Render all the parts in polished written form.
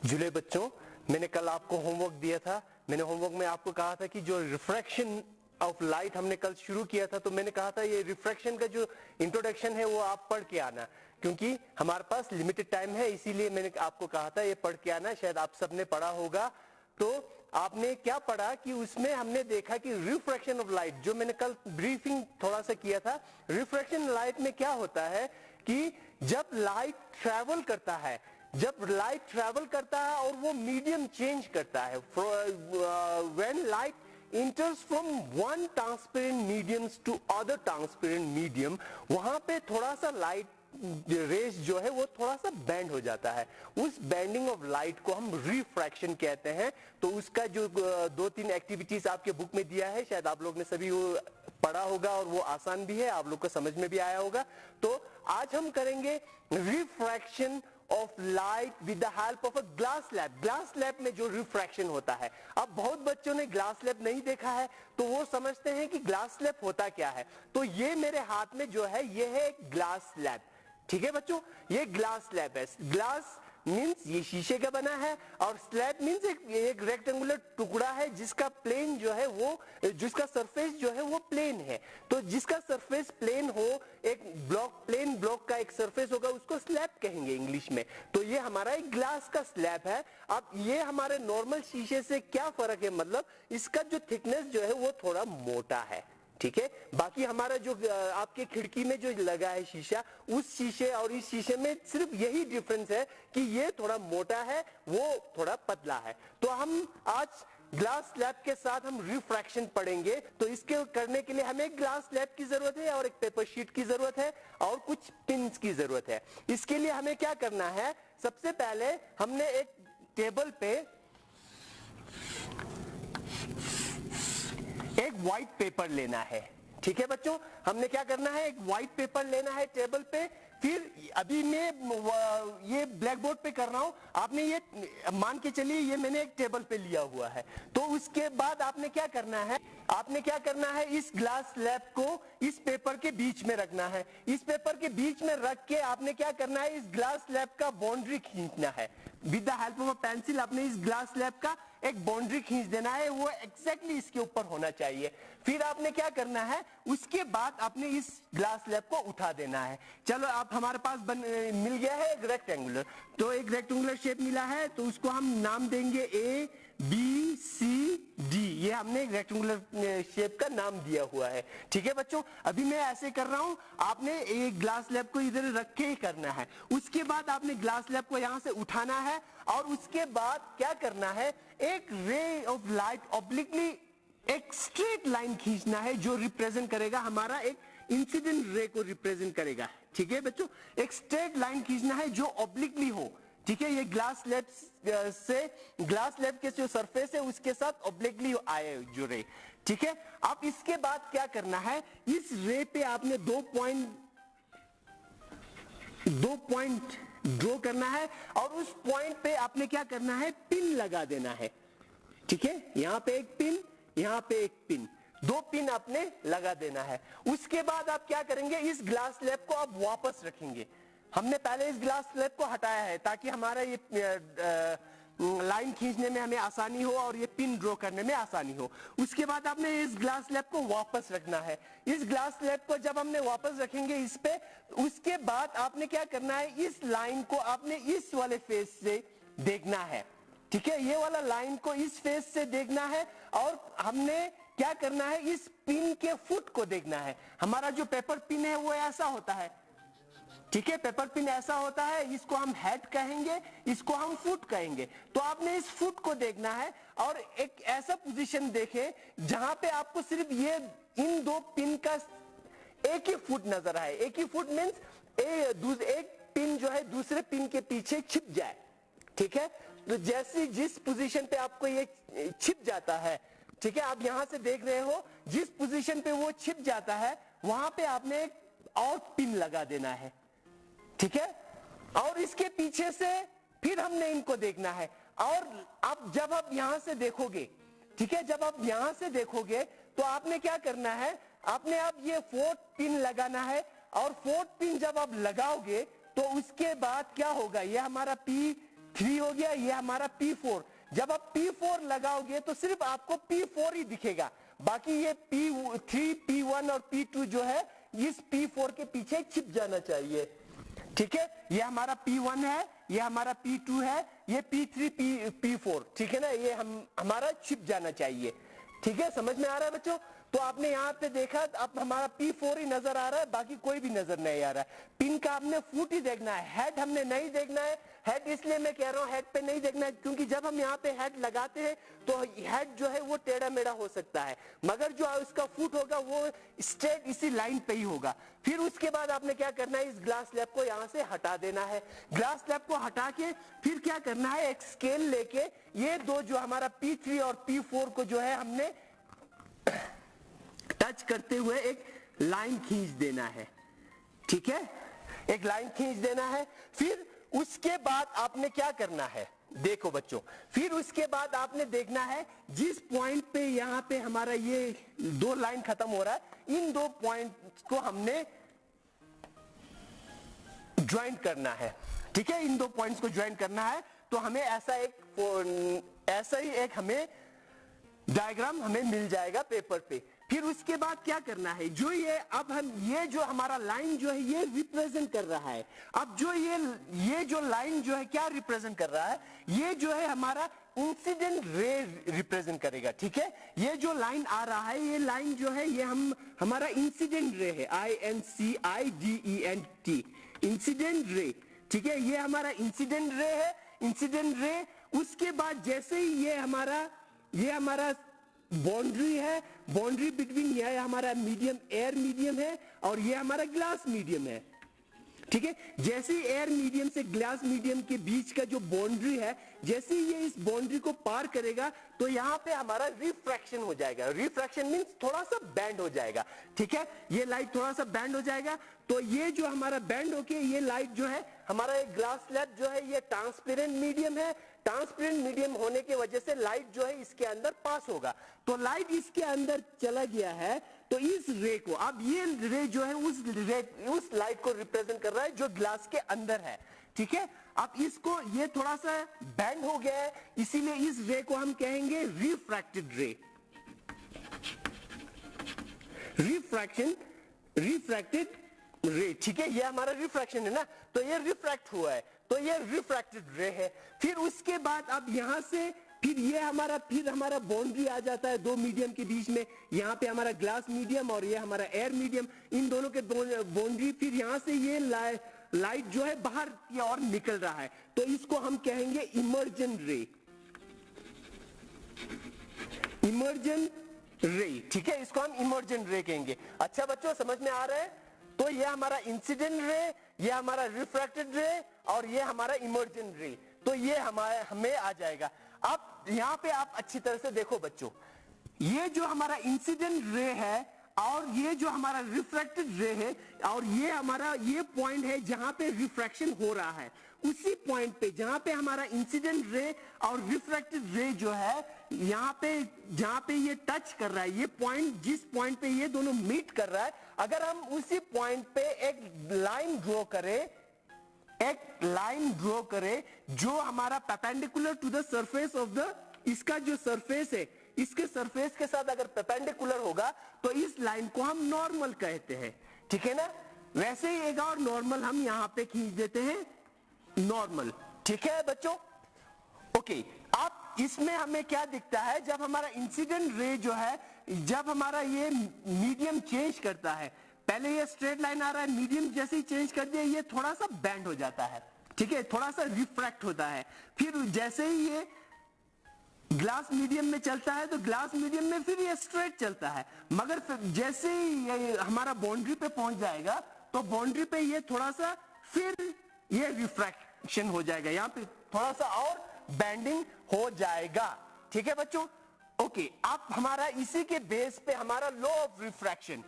जुले बच्चों, मैंने कल आपको होमवर्क दिया था। मैंने होमवर्क में आपको कहा था कि जो रिफ्रैक्शन ऑफ लाइट हमने कल शुरू किया था, तो मैंने कहा था ये रिफ्रैक्शन का जो इंट्रोडक्शन है वो आप पढ़ के आना, क्योंकि हमारे पास लिमिटेड टाइम है, इसीलिए मैंने आपको कहा था ये पढ़ के आना। शायद आप सबने पढ़ा होगा। तो आपने क्या पढ़ा कि उसमें हमने देखा कि रिफ्रैक्शन ऑफ लाइट, जो मैंने कल ब्रीफिंग थोड़ा सा किया था, रिफ्रैक्शन लाइट में क्या होता है कि जब लाइट ट्रैवल करता है, और वो मीडियम चेंज करता है, when light enters from one transparent mediums to other transparent medium, वहां पे थोड़ा सा लाइट रेस जो है वो थोड़ा सा बैंड हो जाता है। उस बैंडिंग ऑफ लाइट को हम रिफ्रैक्शन कहते हैं। तो उसका जो 2-3 एक्टिविटीज आपके बुक में दिया है, शायद आप लोग ने सभी वो पढ़ा होगा और वो आसान भी है, आप लोग को समझ में भी आया होगा। तो आज हम करेंगे refraction of light with the help of a glass lab. Glass lab में जो रिफ्रैक्शन होता है, अब बहुत बच्चों ने ग्लास लैब नहीं देखा है, तो वो समझते हैं कि ग्लास लैब होता क्या है। तो ये मेरे हाथ में जो है ये है ग्लास लैब। ठीक है बच्चों, ये ग्लास लैब है। ग्लास मीन्स ये शीशे का बना है, और स्लैब मीन्स एक रेक्टेंगुलर टुकड़ा है जिसका प्लेन जो है वो, जिसका सरफेस जो है वो प्लेन है। तो जिसका सरफेस प्लेन हो, एक प्लेन ब्लॉक का एक सरफेस होगा, उसको स्लैब कहेंगे इंग्लिश में। तो ये हमारा एक ग्लास का स्लैब है। अब ये हमारे नॉर्मल शीशे से क्या फर्क है, मतलब इसका जो थिकनेस जो है वो थोड़ा मोटा है। ठीक है, बाकी हमारा जो आपके खिड़की में जो लगा है शीशा, उस शीशे और इस शीशे में सिर्फ यही डिफरेंस है कि ये थोड़ा मोटा है, वो थोड़ा पतला है। तो हम आज ग्लास स्लैब के साथ हम रिफ्रैक्शन पढ़ेंगे। तो इसके करने के लिए हमें एक ग्लास स्लैब की जरूरत है, और एक पेपर शीट की जरूरत है, और कुछ पिन्स की जरूरत है। इसके लिए हमें क्या करना है, सबसे पहले हमने एक टेबल पे एक व्हाइट पेपर लेना है। ठीक है बच्चों, हमने क्या करना है, एक व्हाइट पेपर लेना है टेबल पे। फिर अभी मैं ये ब्लैक बोर्ड पे कर रहा हूं, आपने ये मान के चलिए ये मैंने एक टेबल पे लिया हुआ है। तो उसके बाद आपने क्या करना है, इस ग्लास स्लैब को इस पेपर के बीच में रखना है। इस पेपर के बीच में रख के आपने क्या करना है, इस ग्लास स्लैब का बाउंड्री खींचना है। With the help of a pencil आपने इस ग्लास स्लैब का एक बाउंड्री खींच देना है, वो एक्जैक्टली इसके ऊपर होना चाहिए। फिर आपने क्या करना है, उसके बाद आपने इस ग्लास स्लैब को उठा देना है। चलो, आप हमारे पास मिल गया है एक रेक्टेंगुलर, तो एक रेक्टेंगुलर शेप मिला है, तो उसको हम नाम देंगे ABCD। ये हमने एक रेक्टेंगुलर शेप का नाम दिया हुआ है। ठीक है बच्चों, अभी मैं ऐसे कर रहा हूं, आपने एक ग्लास स्लैब को इधर रख के ही करना है। उसके बाद आपने ग्लास स्लैब को यहां से उठाना है, और उसके बाद क्या करना है, एक रे ऑफ लाइट ऑब्लिकली एक स्ट्रेट लाइन खींचना है, जो रिप्रेजेंट करेगा हमारा एक इंसिडेंट रे को रिप्रेजेंट करेगा। ठीक है बच्चों, एक स्ट्रेट लाइन खींचना है जो ऑब्लिकली हो। ठीक है, ये ग्लास स्लैब के जो सरफेस है उसके साथ ऑब्लिकली आए जो रे। ठीक है, अब इसके बाद क्या करना है, इस रे पे आपने दो पॉइंट ड्रॉ करना है, और उस पॉइंट पे आपने क्या करना है, पिन लगा देना है। ठीक है, यहां पे एक पिन, यहां पे एक पिन, 2 पिन आपने लगा देना है। उसके बाद आप क्या करेंगे, इस ग्लास स्लैब को आप वापस रखेंगे। हमने पहले इस ग्लास स्लैब को हटाया है ताकि हमारा ये लाइन खींचने में हमें आसानी हो और ये पिन ड्रॉ करने में आसानी हो। उसके बाद आपने इस ग्लास स्लैब को वापस रखना है। इस ग्लास स्लैब को जब हमने वापस रखेंगे इस पे, उसके बाद आपने क्या करना है, इस लाइन को आपने इस वाले फेस से देखना है। ठीक है, ये वाला लाइन को इस फेस से देखना है, और हमने क्या करना है, इस पिन के फुट को देखना है। हमारा जो पेपर पिन है वो ऐसा होता है। ठीक है, पेपर पिन ऐसा होता है, इसको हम हेड कहेंगे, इसको हम फुट कहेंगे। तो आपने इस फुट को देखना है, और एक ऐसा पोजीशन देखें जहां पे आपको सिर्फ ये इन 2 पिन का एक ही फुट नजर आए। एक ही फुट मीन्स एक पिन जो है दूसरे पिन के पीछे छिप जाए। ठीक है, तो जैसे जिस पोजीशन पे आपको ये छिप जाता है, ठीक है, आप यहां से देख रहे हो, जिस पोजीशन पे वो छिप जाता है वहां पे आपने एक और पिन लगा देना है। ठीक है, और इसके पीछे से फिर हमने इनको देखना है। और अब जब आप यहां से देखोगे, ठीक है, जब आप यहां से देखोगे तो आपने क्या करना है, आपने अब ये 4th पिन लगाना है, और 4th पिन जब आप लगाओगे तो उसके बाद क्या होगा, ये हमारा P P3 हो गया, ये हमारा P4। जब आप P4 लगाओगे तो सिर्फ आपको P4 ही दिखेगा, बाकी ये P3, P1 और P2 जो है इस P4 के पीछे छिप जाना चाहिए। ठीक है, ये हमारा P1 है, ये हमारा P2 है, ये P3, P4, ठीक है ना, ये हमारा छिप जाना चाहिए। ठीक है, समझ में आ रहा है बच्चों? तो आपने यहाँ पे देखा, अब हमारा P4 ही नजर आ रहा है, बाकी कोई भी नजर नहीं आ रहा है। पिन का हमने फुट ही देखना है, हेड हमने नहीं देखना है। हेड इसलिए मैं कह रहा हूँ हेड पे नहीं देखना है क्योंकि जब हम यहाँ पे हेड लगाते हैं तो हेड जो है वो टेढ़ा मेढ़ा हो सकता है, मगर जो इसका फुट होगा वो स्ट्रेट इसी लाइन पे ही होगा। फिर उसके बाद आपने क्या करना है, इस ग्लास स्लैब को यहाँ से हटा देना है। ग्लास स्लैब को हटा के फिर क्या करना है, एक स्केल लेके ये दो जो हमारा P3 और P4 को जो है हमने टच करते हुए एक लाइन खींच देना है। ठीक है, एक लाइन खींच देना है। फिर उसके बाद आपने क्या करना है, देखो बच्चों, फिर उसके बाद आपने देखना है जिस पॉइंट पे यहाँ पे हमारा ये दो लाइन खत्म हो रहा है, इन दो पॉइंट को हमने ज्वाइन करना है। ठीक है, इन दो पॉइंट्स को ज्वाइन करना है। तो हमें ऐसा ही एक हमें डायग्राम हमें मिल जाएगा पेपर पे। फिर उसके बाद क्या करना है, जो ये अब हम ये जो हमारा लाइन जो है ये रिप्रेजेंट कर रहा है। अब जो ये जो लाइन जो है क्या रिप्रेजेंट कर रहा है, ये जो है हमारा इंसिडेंट रे रिप्रेजेंट करेगा। ठीक है, ये जो लाइन आ रहा है, ये लाइन जो है ये हमारा इंसिडेंट रे है, INCIDENT, इंसिडेंट रे। ठीक है, ये हमारा इंसिडेंट रे है, इंसिडेंट रे। उसके बाद जैसे ही ये हमारा बाउंड्री है, बाउंड्री बिटवीन ये हमारा मीडियम, एयर मीडियम है और ये हमारा ग्लास मीडियम है। ठीक है, जैसे एयर मीडियम से ग्लास मीडियम के बीच का जो बाउंड्री है, जैसे ये इस बाउंड्री को पार करेगा तो यहाँ पे हमारा रिफ्रैक्शन हो जाएगा। रिफ्रैक्शन मींस थोड़ा सा बैंड हो जाएगा। ठीक है, ये लाइट थोड़ा सा बैंड हो जाएगा। तो ये जो हमारा बैंड होके ये लाइट जो है हमारा एक ग्लास स्लैब जो है ये ट्रांसपेरेंट मीडियम है। ट्रांसपेरेंट मीडियम होने की वजह से लाइट जो है इसके अंदर पास होगा। तो लाइट इसके अंदर चला गया है, तो इस रे को, अब ये रे जो है उस लाइट को रिप्रेजेंट कर रहा है जो ग्लास के अंदर है। ठीक है, अब इसको ये थोड़ा सा बैंड हो गया है, इसीलिए इस रे को हम कहेंगे रिफ्रैक्टेड रे। रिफ्रैक्टेड रे। ठीक है, ये हमारा रिफ्रैक्शन है ना, तो ये रिफ्रैक्ट हुआ है, तो ये रिफ्रैक्टेड रे है। फिर उसके बाद अब यहां से फिर हमारा बाउंड्री आ जाता है दो मीडियम के बीच में। यहाँ पे हमारा ग्लास मीडियम और ये हमारा एयर मीडियम, इन दोनों के बाउंड्री। फिर यहाँ से ये लाइट जो है बाहर की ओर निकल रहा है, तो इसको हम कहेंगे इमर्जन रे। इमर्जन रे। ठीक है, इसको हम इमर्जन रे कहेंगे। अच्छा बच्चों, समझ में आ रहा है? तो ये हमारा इंसिडेंट रे, ये हमारा रिफ्रैक्टेड रे और ये हमारा इमर्जन रे। तो ये हमें आ जाएगा। अब यहाँ पे आप अच्छी तरह से देखो बच्चों, ये जो हमारा इंसिडेंट रे है और ये जो हमारा रिफ्रैक्टेड रे है और ये हमारा ये पॉइंट है जहां पे रिफ्रैक्शन हो रहा है, उसी पॉइंट पे जहां पे हमारा इंसिडेंट रे और रिफ्रैक्टेड रे जो है यहाँ पे जहां पे ये टच कर रहा है, ये पॉइंट जिस पॉइंट पे ये दोनों मीट कर रहा है, अगर हम उसी पॉइंट पे एक लाइन ड्रॉ करें जो हमारा perpendicular to the surface of the, इसका जो सरफेस है इसके सरफेस के साथ अगर परपेंडिकुलर होगा तो इस लाइन को हम नॉर्मल कहते हैं। ठीक है ना, वैसे ही एक और नॉर्मल हम यहां पे खींच देते हैं, नॉर्मल। ठीक है बच्चों, ओके। अब इसमें हमें क्या दिखता है, जब हमारा इंसिडेंट रे जो है, जब हमारा ये मीडियम चेंज करता है, पहले ये स्ट्रेट लाइन आ रहा है, मीडियम जैसे ही चेंज कर दिया ये थोड़ा सा बैंड हो जाता है। ठीक है, थोड़ा सा रिफ्रैक्ट होता है। फिर जैसे ही ये ग्लास मीडियम में चलता है तो ग्लास मीडियम में फिर ये स्ट्रेट चलता है, मगर जैसे ही ये हमारा बाउंड्री पे पहुंच जाएगा तो बाउंड्री पे ये थोड़ा सा फिर ये रिफ्रैक्शन हो जाएगा, यहाँ पे थोड़ा सा और बैंडिंग हो जाएगा। ठीक है बच्चों, ओके। अब हमारा इसी के बेस पे हमारा लॉ ऑफ रिफ्रैक्शन,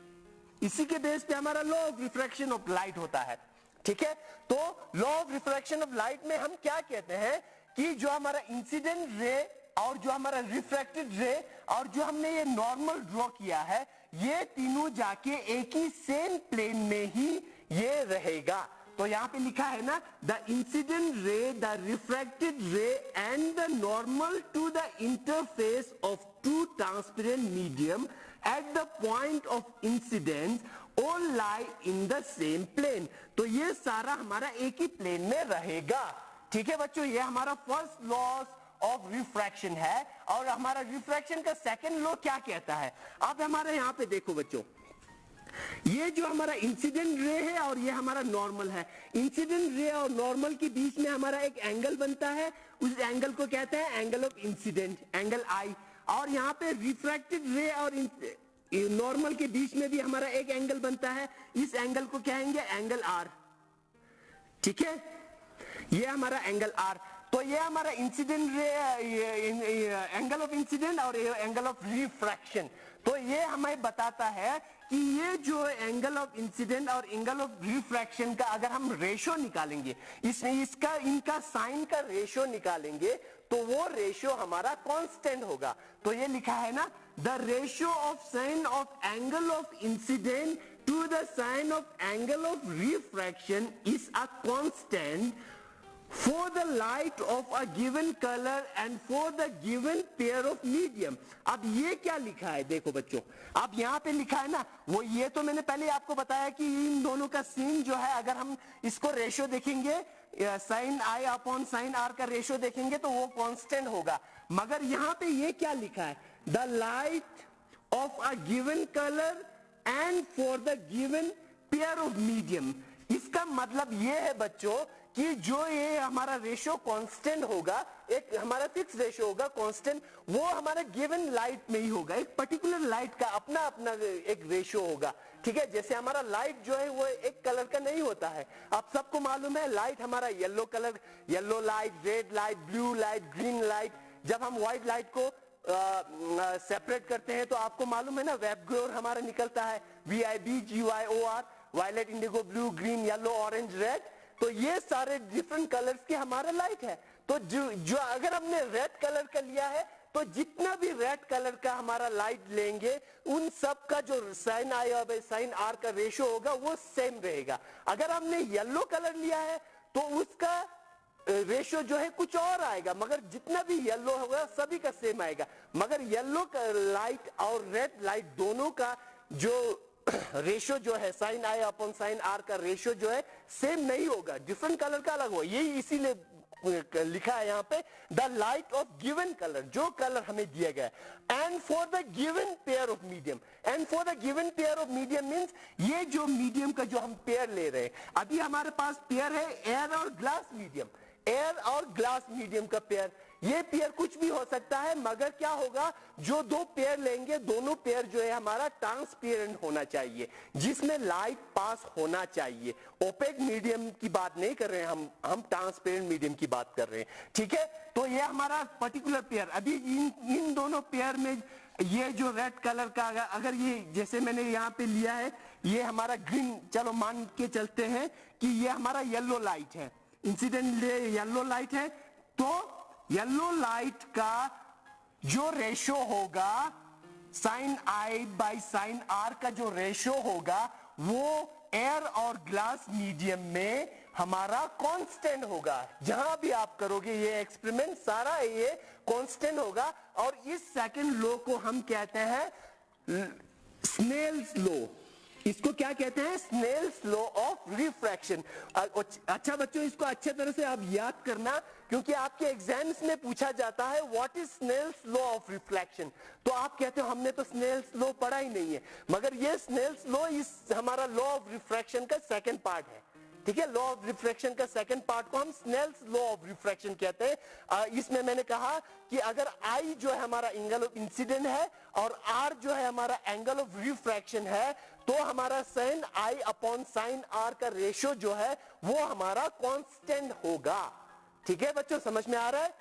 इसी के बेस पे हमारा law of refraction of light होता है। ठीक है, तो law of refraction of light में हम क्या कहते हैं कि जो हमारा इंसिडेंट रे और जो हमारा रिफ्रैक्टेड रे और जो हमने ये नॉर्मल ड्रॉ किया है, ये तीनों जाके एक ही सेम प्लेन में ही ये रहेगा। तो यहाँ पे लिखा है ना, the incident ray, the refracted ray and the normal to the interface of two transparent medium at the point of incidence all lie in the same plane. तो ये सारा हमारा एक ही प्लेन में रहेगा। ठीक है बच्चों, ये हमारा फर्स्ट लॉस ऑफ रिफ्रैक्शन है। और हमारा रिफ्रैक्शन का सेकंड लॉ क्या कहता है? अब हमारे यहाँ पे देखो बच्चों, ये जो हमारा इंसिडेंट रे है और ये हमारा नॉर्मल है। इंसिडेंट रे और नॉर्मल के बीच में हमारा एक एंगल बनता है, उस एंगल को कहते हैं एंगल ऑफ इंसिडेंट, एंगल आई। और यहाँ पे रिफ्रैक्टेड रे और नॉर्मल के बीच में भी हमारा एक एंगल बनता है, इस एंगल को कहेंगे एंगल आर। ठीक है, ये हमारा एंगल आर। तो ये हमारा incident ray, angle of incident और एंगल ऑफ रिफ्रैक्शन। तो ये हमें बताता है कि ये जो एंगल ऑफ इंसिडेंट और एंगल ऑफ रिफ्रैक्शन का अगर हम रेशो निकालेंगे, इनका साइन का रेशो निकालेंगे, तो वो रेशो हमारा कांस्टेंट होगा। तो ये लिखा है ना, the ratio of sine of angle of incident to the sine of angle of refraction is a constant for the light of a given color and for the given pair of medium। अब ये क्या लिखा है देखो बच्चों, अब यहाँ पे लिखा है ना, वो ये तो मैंने पहले आपको बताया कि इन दोनों का सीन जो है, अगर हम इसको रेशो देखेंगे, sine I upon sine R का रेशो देखेंगे तो वो कांस्टेंट होगा। मगर यहाँ पे ये क्या लिखा है, the light of a given colour and for the given pair of medium. इसका मतलब ये है बच्चों कि जो ये हमारा रेशो कांस्टेंट होगा, एक हमारा फिक्स रेशो होगा कांस्टेंट, वो हमारा गिवन लाइट में ही होगा। एक पर्टिकुलर लाइट का अपना अपना एक रेशो होगा। ठीक है, जैसे हमारा लाइट जो है वो एक कलर का नहीं होता है। आप सबको मालूम है लाइट हमारा yellow colour, yellow light, red light, blue light, green light. जब हम व्हाइट लाइट को सेपरेट करते हैं तो आपको मालूम है ना, वेबगोर हमारा निकलता है, VIBGYOR, violet, indigo, blue, green, yellow, orange, red. तो ये सारे डिफरेंट कलर्स के हमारा लाइट है। तो जो अगर हमने रेड कलर का लिया है, तो जितना भी रेड कलर का हमारा लाइट लेंगे, उन सब का जो साइन आई और साइन आर का रेशो होगा वो सेम रहेगा। अगर हमने येलो कलर लिया है तो उसका रेशो जो है कुछ और आएगा, मगर जितना भी येलो होगा सभी का सेम आएगा। मगर येलो का लाइट और रेड लाइट दोनों का जो रेशो जो है, sine I upon sine R का रेशो जो है सेम नहीं होगा, डिफरेंट कलर का अलग होगा। यही इसीलिए लिखा है यहाँ पे, the light of given colour, जो कलर हमें दिया गया है, and for the given pair of medium. And for the given pair of medium means ये जो मीडियम का जो हम पेयर ले रहे हैं, अभी हमारे पास पेयर है एयर और ग्लास मीडियम, एयर और ग्लास मीडियम का पेयर। ये पेयर कुछ भी हो सकता है, मगर क्या होगा, जो दो पेयर लेंगे, दोनों पेयर जो है हमारा ट्रांसपेरेंट होना चाहिए, जिसमें लाइट पास होना चाहिए। ओपेक मीडियम की बात नहीं कर रहे हैं हम ट्रांसपेरेंट मीडियम की बात कर रहे हैं। ठीक है, तो ये हमारा पर्टिकुलर पेयर, अभी इन दोनों पेयर में ये जो रेड कलर का, अगर ये जैसे मैंने यहाँ पे लिया है, ये हमारा ग्रीन, चलो मान के चलते हैं कि ये हमारा येलो लाइट है, इंसिडेंट येलो लाइट है। तो येलो लाइट का जो रेशो होगा, sine I by sine R का जो रेशो होगा, वो एयर और ग्लास मीडियम में हमारा कांस्टेंट होगा। जहां भी आप करोगे ये एक्सपेरिमेंट, सारा ये कांस्टेंट होगा। और इस सेकंड लॉ को हम कहते हैं स्नेल्स लॉ। इसको क्या कहते हैं? Snell's law of refraction. अच्छा बच्चों, इसको अच्छे तरह से आप याद करना, क्योंकि आपके एग्जाम्स में पूछा जाता है what is Snell's law of reflection. तो आप कहते हो हमने तो स्नेल्स लॉ पढ़ा ही नहीं है, मगर ये स्नेल्स लॉ इस हमारा लॉ ऑफ रिफ्रैक्शन का सेकंड पार्ट है। ठीक है, लॉ ऑफ रिफ्रैक्शन का सेकंड पार्ट को हम स्नेल्स लॉ ऑफ रिफ्रैक्शन कहते हैं। इसमें मैंने कहा कि अगर आई जो है हमारा एंगल ऑफ इंसिडेंट है और आर जो है हमारा एंगल ऑफ रिफ्रैक्शन है, तो हमारा sine I upon sine R का रेशो जो है वो हमारा कांस्टेंट होगा। ठीक है बच्चों, समझ में आ रहा है?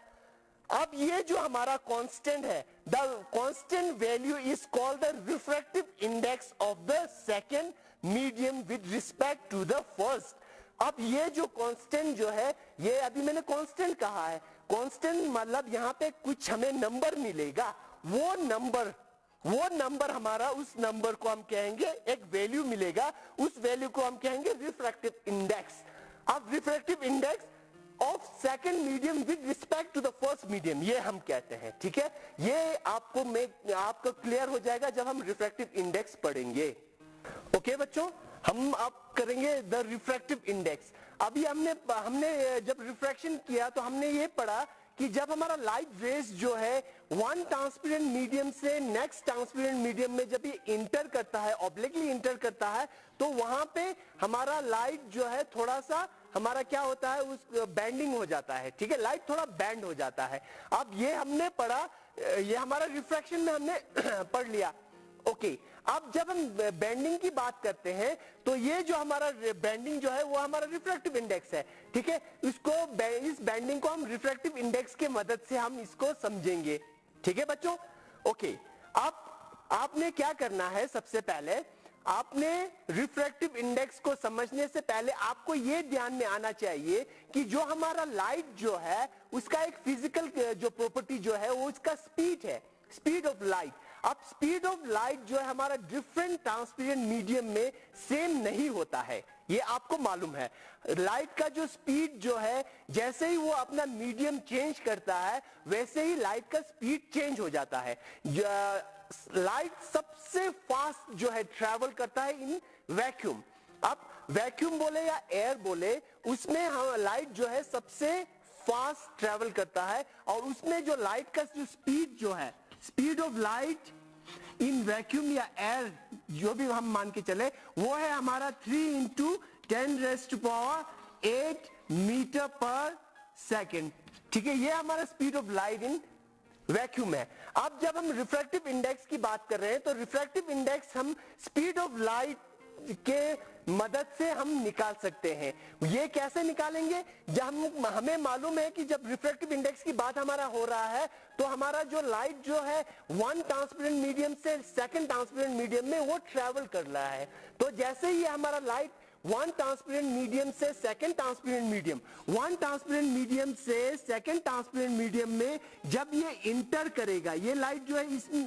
अब ये जो हमारा कांस्टेंट है, the constant value is called the refractive index of the second medium with respect to the first. अब ये जो कांस्टेंट जो है, ये अभी मैंने कांस्टेंट कहा है। कांस्टेंट मतलब यहाँ पे कुछ हमें नंबर मिलेगा, वो नंबर हमारा, उस नंबर को हम कहेंगे, एक वैल्यू मिलेगा, उस वैल्यू को हम कहेंगे रिफ्रैक्टिव इंडेक्स। अब refractive index of second medium with respect to the first medium, ये हम कहते हैं, ठीक है। ये आपको क्लियर हो जाएगा जब हम रिफ्रैक्टिव इंडेक्स पढ़ेंगे। ओके बच्चों, हम अब करेंगे द रिफ्रैक्टिव इंडेक्स। अभी हमने जब रिफ्रैक्शन किया तो हमने ये पढ़ा कि जब हमारा लाइट रेज जो है वन ट्रांसपेरेंट मीडियम से नेक्स्ट ट्रांसपेरेंट मीडियम में जब ये इंटर करता है, ऑब्लिकली इंटर करता है, तो वहां पे हमारा लाइट जो है थोड़ा सा हमारा क्या होता है, उस बैंडिंग हो जाता है, ठीक है, लाइट थोड़ा बैंड हो जाता है। अब ये हमने पढ़ा, ये हमारा रिफ्रैक्शन में हमने पढ़ लिया। ओके, अब जब हम बेंडिंग की बात करते हैं तो ये जो हमारा बेंडिंग जो है वो हमारा रिफ्रैक्टिव इंडेक्स है, ठीक है। इस बेंडिंग को हम रिफ्रैक्टिव इंडेक्स के मदद से हम इसको समझेंगे, ठीक है बच्चों। ओके, अब आपने क्या करना है, सबसे पहले आपने रिफ्रैक्टिव इंडेक्स को समझने से पहले आपको यह ध्यान में आना चाहिए कि जो हमारा लाइट जो है उसका एक फिजिकल जो प्रॉपर्टी जो है वो उसका स्पीड है, स्पीड ऑफ लाइट। अब स्पीड ऑफ लाइट जो है हमारा डिफरेंट ट्रांसपेरेंट मीडियम में सेम नहीं होता है, ये आपको मालूम है। लाइट का जो स्पीड जो है जैसे ही वो अपना मीडियम चेंज करता है वैसे ही लाइट का स्पीड चेंज हो जाता है। लाइट सबसे फास्ट जो है ट्रैवल करता है इन वैक्यूम। अब वैक्यूम बोले या एयर बोले, उसमें हम लाइट जो है सबसे फास्ट ट्रैवल करता है और उसमें जो लाइट का जो स्पीड जो है, speed of light in vacuum या एयर जो भी हम मान के चले, वो है हमारा 3 × 10⁸ मीटर पर सेकेंड, ठीक है। ये हमारा speed of light in vacuum है। अब जब हम रिफ्रैक्टिव इंडेक्स की बात कर रहे हैं तो रिफ्रैक्टिव इंडेक्स हम स्पीड ऑफ लाइट के मदद से हम निकाल सकते हैं। ये कैसे निकालेंगे, जब हमें मालूम है कि जब रिफ्रैक्टिव इंडेक्स की बात हमारा हो रहा है तो हमारा जो लाइट जो है वन ट्रांसपेरेंट मीडियम से सेकंड ट्रांसपेरेंट मीडियम में वो ट्रेवल कर रहा है। तो जैसे ही हमारा लाइट वन ट्रांसपेरेंट मीडियम से second transparent medium, one transparent medium से सेकंड ट्रांसपेरेंट मीडियम में जब ये इंटर करेगा, ये लाइट जो है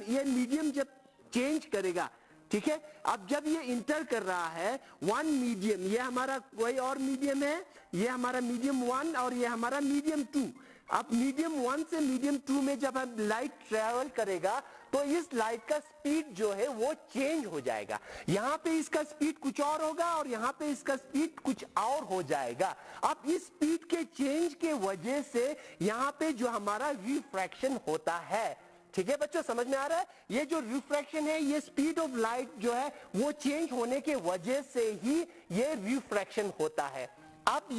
ये मीडियम जब चेंज करेगा, ठीक है। अब जब ये इंटर कर रहा है वन मीडियम, ये हमारा कोई और मीडियम है, ये हमारा मीडियम 1 और ये हमारा मीडियम 2। अब मीडियम 1 से मीडियम 2 में जब हम लाइट ट्रेवल करेगा तो इस लाइट का स्पीड जो है वो चेंज हो जाएगा। यहां पे इसका स्पीड कुछ और होगा और यहां पे इसका स्पीड कुछ और हो जाएगा। अब इस स्पीड के चेंज के वजह से यहां पे जो हमारा रिफ्रैक्शन होता है, ठीक है बच्चों, समझ में आ रहा है। ये जो रिफ्रैक्शन है, ये स्पीड ऑफ लाइट जो है वो चेंज होने के वजह से ही ये रिफ्रैक्शन होता है। अब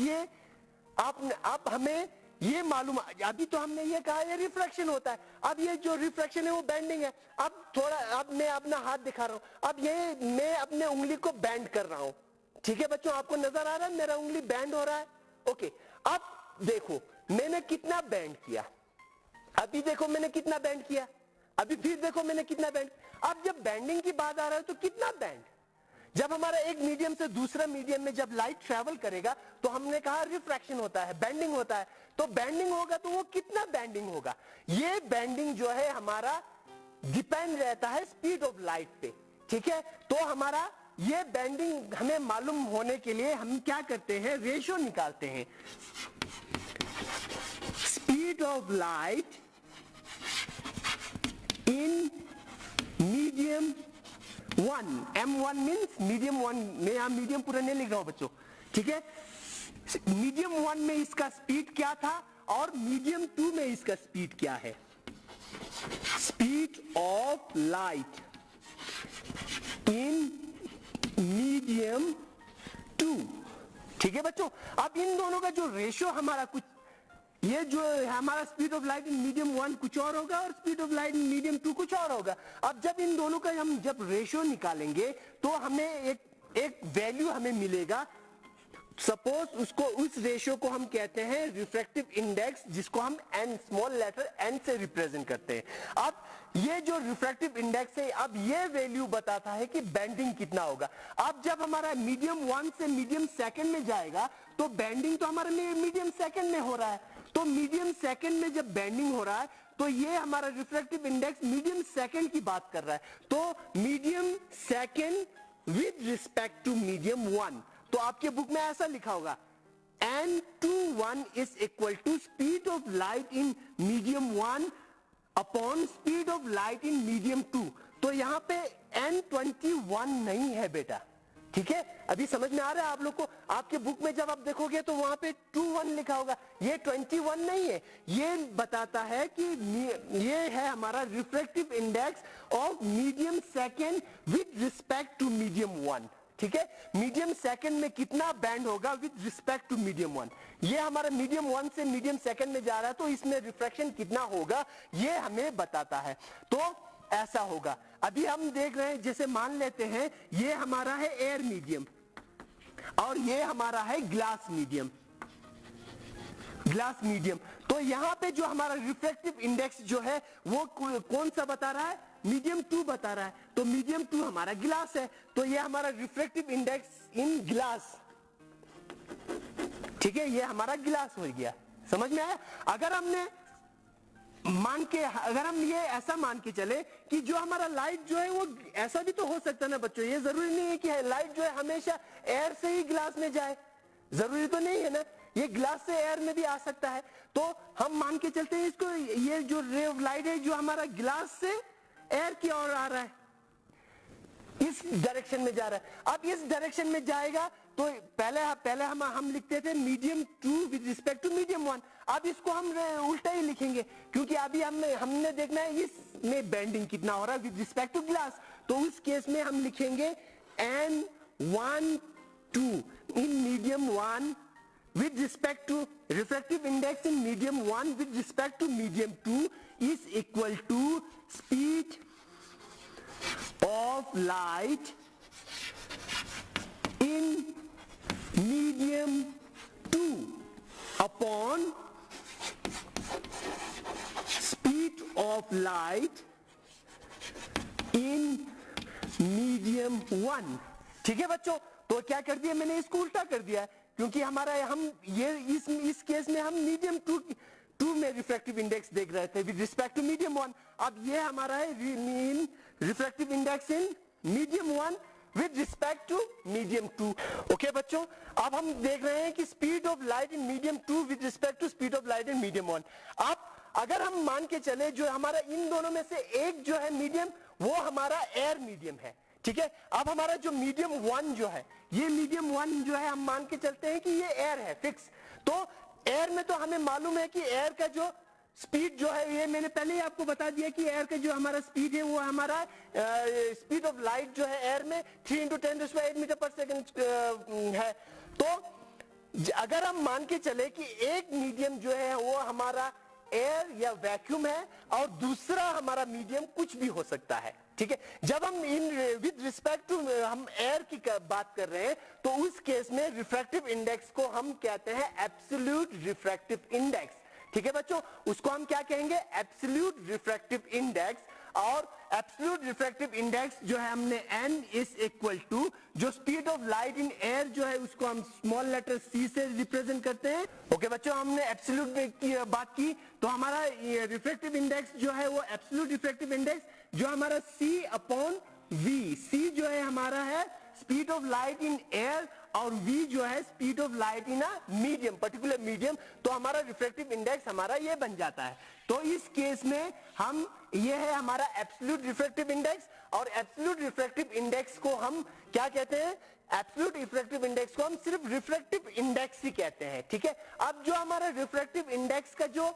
हमें ये मालूम, अभी तो हमने ये कहा ये रिफ्रैक्शन होता है। अब ये जो रिफ्रैक्शन है वो बेंडिंग है। अब मैं अपना हाथ दिखा रहा हूं, अब ये मैं अपने उंगली को बेंड कर रहा हूं, ठीक है बच्चों, आपको नजर आ रहा है मेरा उंगली बेंड हो रहा है। ओके, अब देखो मैंने कितना बेंड किया, अभी देखो मैंने कितना बेंड किया, अभी फिर देखो मैंने कितना बेंड। अब जब बेंडिंग की बात आ रहा है तो कितना बेंड, जब हमारा एक मीडियम से दूसरा मीडियम में जब लाइट ट्रैवल करेगा तो हमने कहा रिफ्रैक्शन होता है, बेंडिंग होता है। तो बेंडिंग होगा तो वो कितना बेंडिंग होगा, ये बेंडिंग जो है हमारा डिपेंड रहता है स्पीड ऑफ लाइट पे, ठीक है। तो हमारा ये बेंडिंग हमें मालूम होने के लिए हम क्या करते हैं, रेशियो निकालते हैं। Speed of light in medium 1, M1 means medium 1, मैं यहां मीडियम पूरा नहीं लिख रहा हूं बच्चों, ठीक है। मीडियम 1 में इसका स्पीड क्या था और मीडियम 2 में इसका स्पीड क्या है। Speed of light in medium 2, ठीक है बच्चों। अब इन दोनों का जो रेशियो हमारा कुछ, ये जो हमारा speed of light in medium 1 कुछ और होगा और speed of light in medium 2 कुछ और होगा। अब जब इन दोनों का हम जब रेशियो निकालेंगे तो हमें एक वैल्यू हमें मिलेगा। सपोज उस रेशियो को हम कहते हैं रिफ्रैक्टिव इंडेक्स, जिसको हम n, स्मॉल लेटर n से रिप्रेजेंट करते हैं। अब ये जो रिफ्रैक्टिव इंडेक्स है, अब ये वैल्यू बताता है कि बेंडिंग कितना होगा। अब जब हमारा मीडियम 1 से मीडियम सेकंड में जाएगा तो बेंडिंग तो हमारा मीडियम सेकंड में हो रहा है। तो मीडियम सेकंड में जब बेंडिंग हो रहा है तो ये हमारा रिफ्रैक्टिव इंडेक्स मीडियम सेकंड की बात कर रहा है। तो medium second with respect to medium 1, तो आपके बुक में ऐसा लिखा होगा n21 is equal to speed of light in medium 1 upon speed of light in medium 2। तो यहां पे n21 नहीं है बेटा, ठीक है। अभी समझ में आ रहा है आप लोग को? आपके बुक में जब आप देखोगे तो वहां पे 21 लिखा होगा, ये 21 नहीं है। ये बताता है कि ये है हमारा refractive index of medium second with respect to medium 1, ठीक है। मीडियम सेकंड में कितना बैंड होगा विद रिस्पेक्ट टू मीडियम 1। ये हमारा मीडियम 1 से मीडियम सेकंड में जा रहा है, तो इसमें रिफ्रैक्शन कितना होगा ये हमें बताता है। तो ऐसा होगा। अभी हम देख रहे हैं, जैसे मान लेते हैं ये हमारा है एयर मीडियम और ये हमारा है ग्लास मीडियम। ग्लास मीडियम, तो यहां पे जो हमारा रिफ्रैक्टिव इंडेक्स जो है वो कौन सा बता रहा है? मीडियम 2 बता रहा है। तो मीडियम 2 हमारा ग्लास है, तो ये हमारा रिफ्रैक्टिव इंडेक्स इन ग्लास, ठीक है, ये हमारा ग्लास हो गया। समझ में आया? अगर हम ये ऐसा मान के चले कि जो हमारा लाइट जो है वो, ऐसा भी तो हो सकता है ना बच्चों, ये जरूरी नहीं है कि लाइट जो है हमेशा एयर से ही ग्लास में जाए, जरूरी तो नहीं है ना, ये ग्लास से एयर में भी आ सकता है। तो हम मान के चलते हैं इसको, ये जो रे ऑफ लाइट है जो हमारा ग्लास से एयर की ओर आ रहा है, इस डायरेक्शन में जा रहा है। अब इस डायरेक्शन में जाएगा तो पहले हम लिखते थे medium 2 with respect to medium 1। अब इसको हम उल्टा ही लिखेंगे, क्योंकि अभी हमने देखना है इसमें बेंडिंग कितना हो रहा है विद रिस्पेक्ट टू ग्लास। तो उस केस में हम लिखेंगे n12 in medium 1 with respect to refractive index in medium 1 with respect to medium 2 is equal to speed of light in medium 2 upon speed of light in medium 1। ठीक है बच्चों, तो क्या कर दिया मैंने, इसको उल्टा कर दिया है, क्योंकि हमारा इस केस में हम मीडियम 2 में रिफ्रैक्टिव इंडेक्स देख रहे थे विद रिस्पेक्ट टू मीडियम 1। अब ये हमारा है refractive index in medium 1 with respect to medium 2। Okay बच्चों, अब हम देख रहे हैं कि speed of light in medium 2 with respect to speed of light in medium 1। अब अगर हम मान के चले जो हमारा इन दोनों में से एक जो है मीडियम, वो हमारा एयर मीडियम है, ठीक है। अब हमारा जो मीडियम 1 जो है, ये मीडियम 1 जो है हम मान के चलते हैं कि ये एयर है फिक्स। तो एयर में तो हमें मालूम है कि एयर का जो स्पीड जो है, ये मैंने पहले ही आपको बता दिया कि एयर का जो हमारा स्पीड है वो हमारा स्पीड ऑफ लाइट जो है एयर में 3 × 10⁸ मीटर पर सेकंड है। तो अगर हम मान के चले कि एक मीडियम जो है वो हमारा एयर या वैक्यूम है और दूसरा हमारा मीडियम कुछ भी हो सकता है, ठीक है। जब हम विद रिस्पेक्ट टू हम एयर की बात कर रहे हैं तो उस केस में रिफ्रैक्टिव इंडेक्स को हम कहते हैं एब्सोल्यूट रिफ्रैक्टिव इंडेक्स, ठीक है बच्चों। उसको हम क्या कहेंगे, एब्सोल्यूट रिफ्रैक्टिव इंडेक्स। और एब्सोल्यूट रिफ्रैक्टिव इंडेक्स जो है हमने n इज इक्वल टू जो speed of light in air जो है उसको हम स्मॉल लेटर c से रिप्रेजेंट करते हैं। ओके बच्चों, हमने एब्सोल्यूट की बात की, तो हमारा रिफ्रैक्टिव इंडेक्स जो है वो एब्सोल्यूट रिफ्रैक्टिव इंडेक्स जो हमारा c/v, c जो है हमारा है speed of light in air और v जो है speed of light in a medium, particular medium. तो हमारा रिफ्रैक्टिव इंडेक्स हमारा ये बन जाता है। तो इस केस में हम ये है हमारा एब्सोल्यूट रिफ्रैक्टिव इंडेक्स, और एब्सोल्यूट रिफ्रैक्टिव इंडेक्स को हम क्या कहते हैं, एब्सोल्यूट रिफ्रैक्टिव इंडेक्स को हम सिर्फ रिफ्रैक्टिव इंडेक्स ही कहते हैं, ठीक है। अब जो हमारा रिफ्रैक्टिव इंडेक्स का जो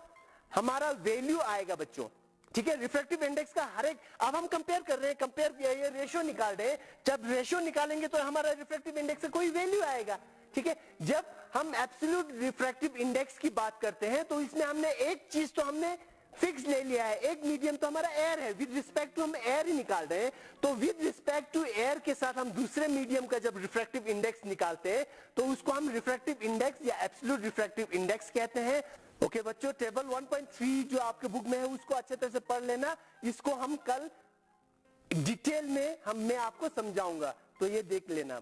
हमारा वैल्यू आएगा बच्चों, ठीक है, रिफ्रैक्टिव इंडेक्स का हर एक, अब हम कंपेयर कर रहे हैं, ये रेशियो निकाल रहे हैं। जब रेशियो निकालेंगे तो हमारा रिफ्रैक्टिव इंडेक्स का कोई वैल्यू आएगा, ठीक है। जब हम एब्सोल्यूट रिफ्रैक्टिव इंडेक्स की बात करते हैं तो इसमें हमने एक चीज तो हमने फिक्स ले लिया है, एक मीडियम तो हमारा एयर है, विद रिस्पेक्ट टू हम एयर ही निकाल रहे हैं। तो विद रिस्पेक्ट टू एयर के साथ हम दूसरे मीडियम का जब रिफ्रैक्टिव इंडेक्स निकालते हैं तो उसको हम रिफ्रैक्टिव इंडेक्स या एब्सोल्यूट रिफ्रैक्टिव इंडेक्स कहते हैं। ओके बच्चों, टेबल 1.3 जो आपके बुक में है उसको अच्छे तरह से पढ़ लेना, इसको हम कल डिटेल में मैं आपको समझाऊंगा, तो ये देख लेना।